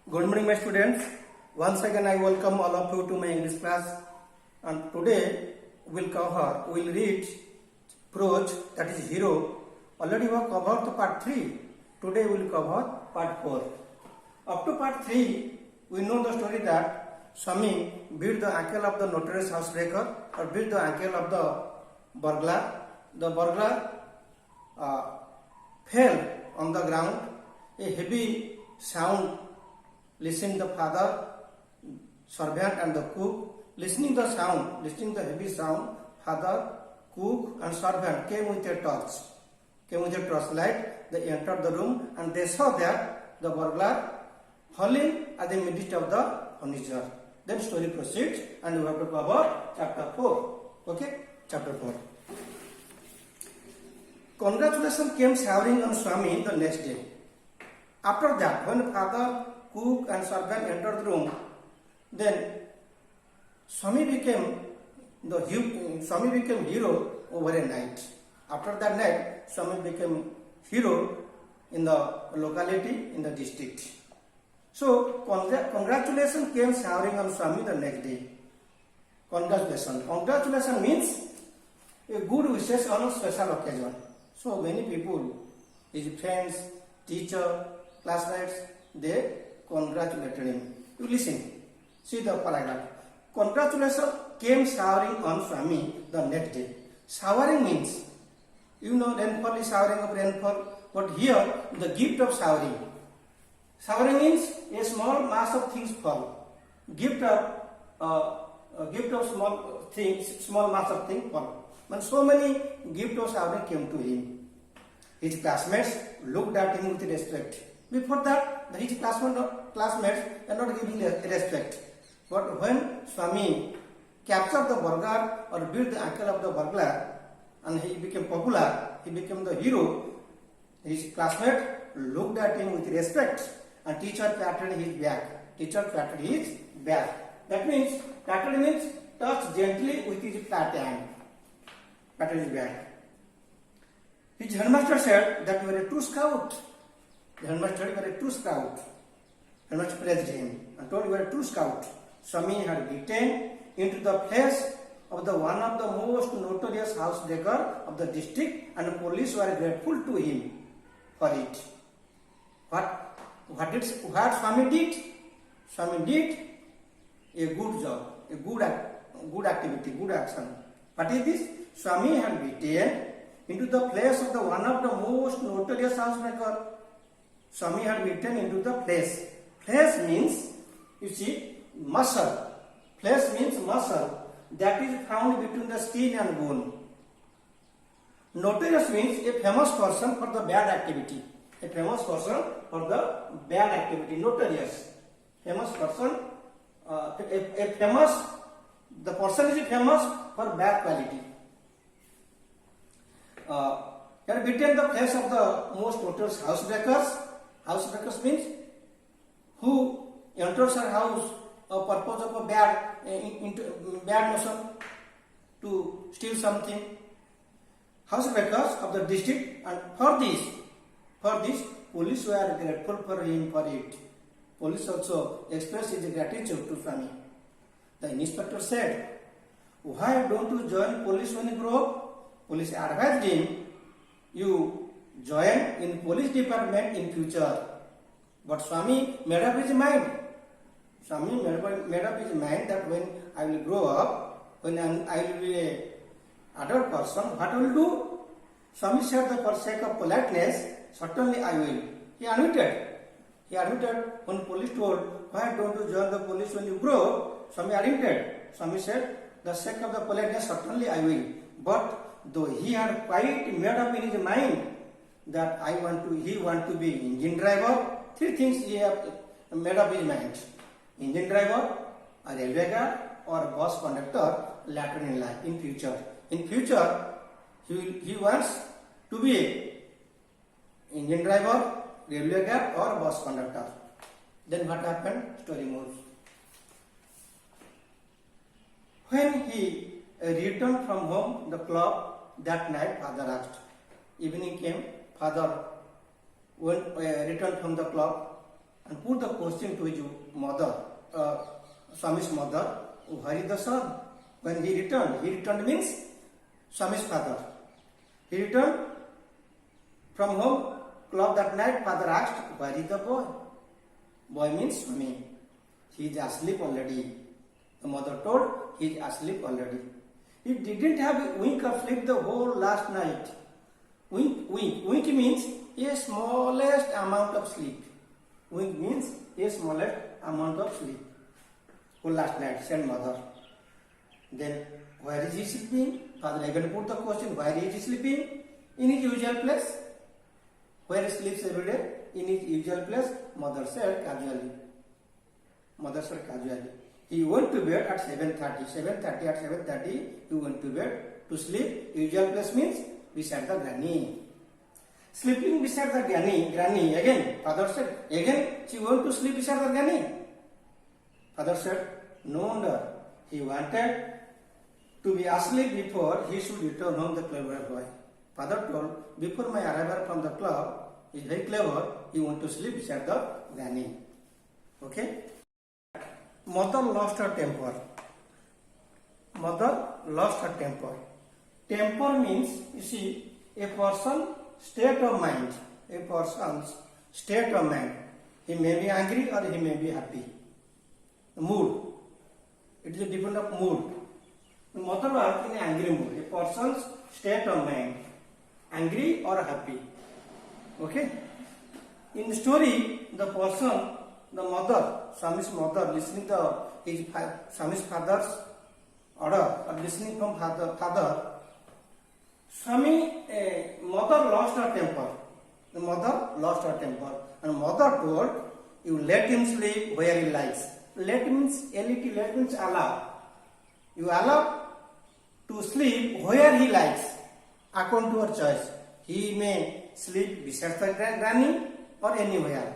Good morning, my students. Once again, I welcome all of you to my English class. And today we'll read PROSE, that is hero. Already we have covered the part 3. Today we will cover part 4. Up to part 3, we know the story that Swami beat the ankle of the notorious housebreaker or beat the ankle of the burglar. The burglar fell on the ground. A heavy sound listened the father, servant and the cook. Listening the heavy sound, father, cook and servant came with a torchlight. They entered the room and they saw that the burglar falling at the midst of the furniture. Then story proceeds and we have to cover chapter 4. Okay, chapter 4. Congratulations came showering on Swami the next day. After that, when father, cook and servant entered the room, then Swami became hero over a night. After that night, Swami became hero in the locality, in the district. So, congratulations came showering on Swami the next day. Congratulations means a good wishes on a special occasion. So, many people, his friends, teacher, classmates, they congratulated him. You listen, see the paragraph. Congratulations came showering on Swami the next day. Showering means, you know, rainfall is showering of rainfall, but here the gift of showering. Showering means a small mass of things fall. Gift of small mass of things fall. And so many gift of showering came to him. His classmates looked at him with respect. Before that, his classmates are not giving respect. But when Swami captured the burglar or beat the ankle of the burglar and he became popular, he became the hero, his classmates looked at him with respect and teacher patted his back. That means, patted means touch gently with his flat hand. Patted his back. His headmaster said that you are a true scout. The headmaster, you are a true scout. Headmaster praised him and told you are a true scout. Swami had beaten into the face of the one of the most notorious housebreaker of the district and the police were grateful to him for it. What Swami did? Swami did a good job, a good activity, good action. What is this? Swami had beaten into the place of the one of the most notorious housebreaker. Swami had beaten into the place. Place means, you see, muscle. Place means muscle that is found between the skin and bone. Notorious means a famous person for the bad activity. A famous person for the bad activity. Notorious. Famous person. The person is famous for bad quality. He had beaten the place of the most notorious housebreakers. Housebreakers means who enters her house a purpose of a bad notion to steal something. Housebreakers of the district, and for this police were grateful for him for it. Police also expressed his gratitude to Swami. The inspector said, "Why don't you join police when you grow up?" Police advised him, "You join in police department in future." But Swami made up his mind. Swami made up his mind that when I will grow up, when I will be an adult person, what I will do? Swami said that for sake of politeness, certainly I will. He admitted when police told, "Why don't you join the police when you grow up?" Swami admitted. Swami said, "The sake of the politeness, certainly I will." But though he had quite made up in his mind that he want to be engine driver, 3 things he have made up his mind. Engine driver, a railway guard or bus conductor later in life, in future. In future, he wants to be engine driver, railway guard or bus conductor. Then what happened? Story moves. When he returned from home, the club that night, father asked. Evening came, father returned from the club and put the question to his mother, Swami's mother, where is the son? When he returned means Swami's father. He returned from home, club that night. Father asked, where is the boy? Boy means Swami. He is asleep already. The mother told, he is asleep already. He didn't have a wink of sleep the whole last night. Wink means a smallest amount of sleep. Wink means a smallest amount of sleep. Whole last night, said mother. Then, where is he sleeping? Father again put the question, where is he sleeping? In his usual place. Where he sleeps every day? In his usual place. Mother said casually. He went to bed at 7:30. 7:30 he went to bed to sleep. Usual place means beside the granny. Sleeping beside the granny again. Father said, again she went to sleep beside the granny. Father said, no wonder. He wanted to be asleep before he should return home, the clever boy. Father told, before my arrival from the club, he is very clever, he went to sleep beside the granny. Okay? Mother lost her temper. Temper means, you see, a person's state of mind. He may be angry or he may be happy. Mood. It is a different of mood. The mother was in an angry mood. A person's state of mind. Angry or happy. Okay? In the story, the mother, Swami's mother, listening to Swami's father's order, or listening from father, mother lost her temper. The mother lost her temper. And mother told, you let him sleep where he likes. Let means allow. You allow to sleep where he likes, according to her choice. He may sleep beside the granny or anywhere.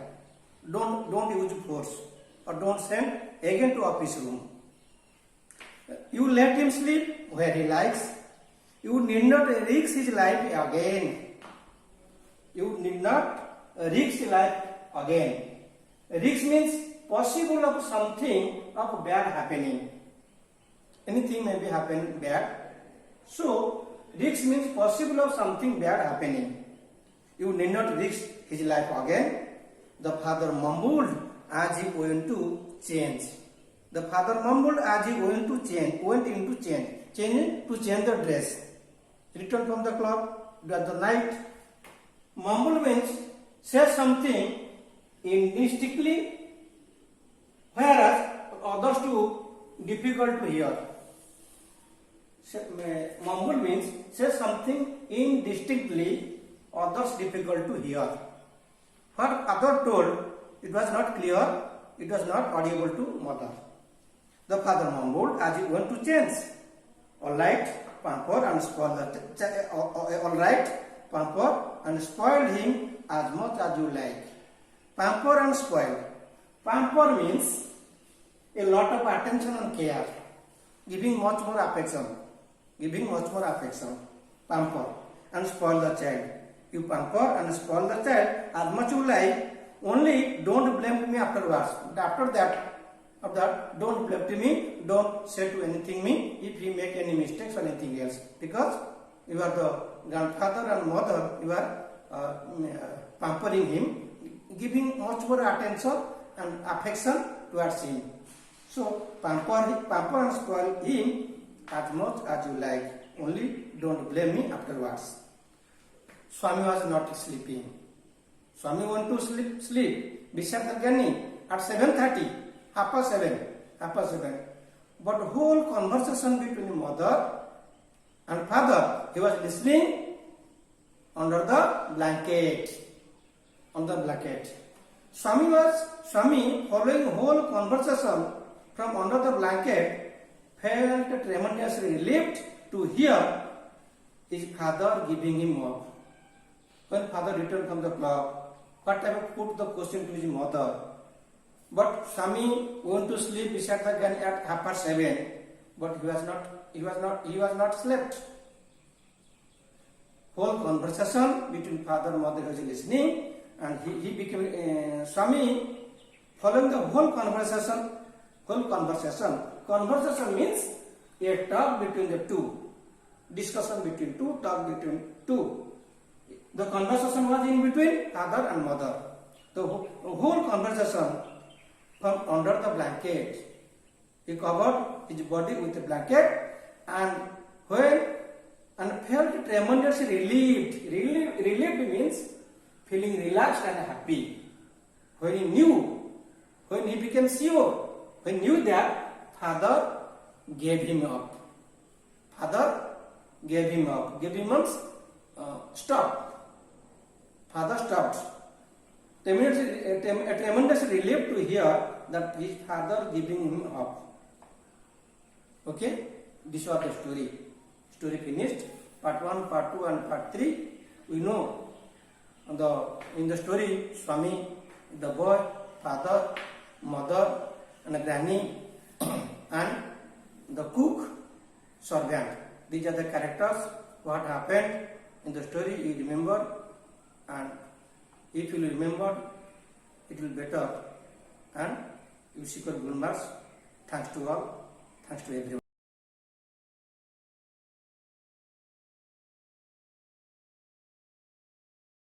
Don't use force or don't send again to office room. You let him sleep where he likes. You need not risk his life again. Risk means possible of something of bad happening. Anything may be happen bad. So risk means possible of something bad happening. You need not risk his life again. The father mumbled as he went to change. Went into change the dress. Returned from the club at the night. Mumble means say something indistinctly, whereas others too difficult to hear. Mumble means say something indistinctly, others difficult to hear. What other told, it was not clear, it was not audible to mother. The father mumbled as he went to change. All right, pamper and spoil him as much as you like. Pamper and spoil. Pamper means a lot of attention and care, giving much more affection. Pamper and spoil the child. You pamper and spoil the child as much you like. Only don't blame me afterwards. But after that, don't blame me. Don't say to anything me if he make any mistakes or anything else. Because you are the grandfather and mother. You are pampering him, giving much more attention and affection towards him. So pamper and spoil him as much as you like. Only don't blame me afterwards. Swami was not sleeping. Swami went to sleep beside the granny at 7:30, half past seven. But whole conversation between mother and father, he was listening under the blanket. Swami following whole conversation from under the blanket, felt tremendously relieved to hear his father giving him up. When father returned from the club, what type put the question to his mother? But Swami went to sleep beside the gun at 7:30, but he was not slept. Whole conversation between father and mother was listening, and he became Swami following the whole conversation. Conversation means a talk between the two. Discussion between two, talk between two. The conversation was in between father and mother. The whole conversation from under the blanket. He covered his body with a blanket and felt tremendously relieved. Relieved means feeling relaxed and happy. When he became sure, when he knew that father gave him up. Gave him means stop. Father stopped. A tremendous relief to hear that his father giving him up. Okay, this was the story. Story finished. Part 1, part 2 and part 3. We know in the story Swami, the boy, father, mother and a granny and the cook, servant. These are the characters. What happened in the story you remember, and if you remember it will better and you seek your good marks. Thanks to all. Thanks to everyone.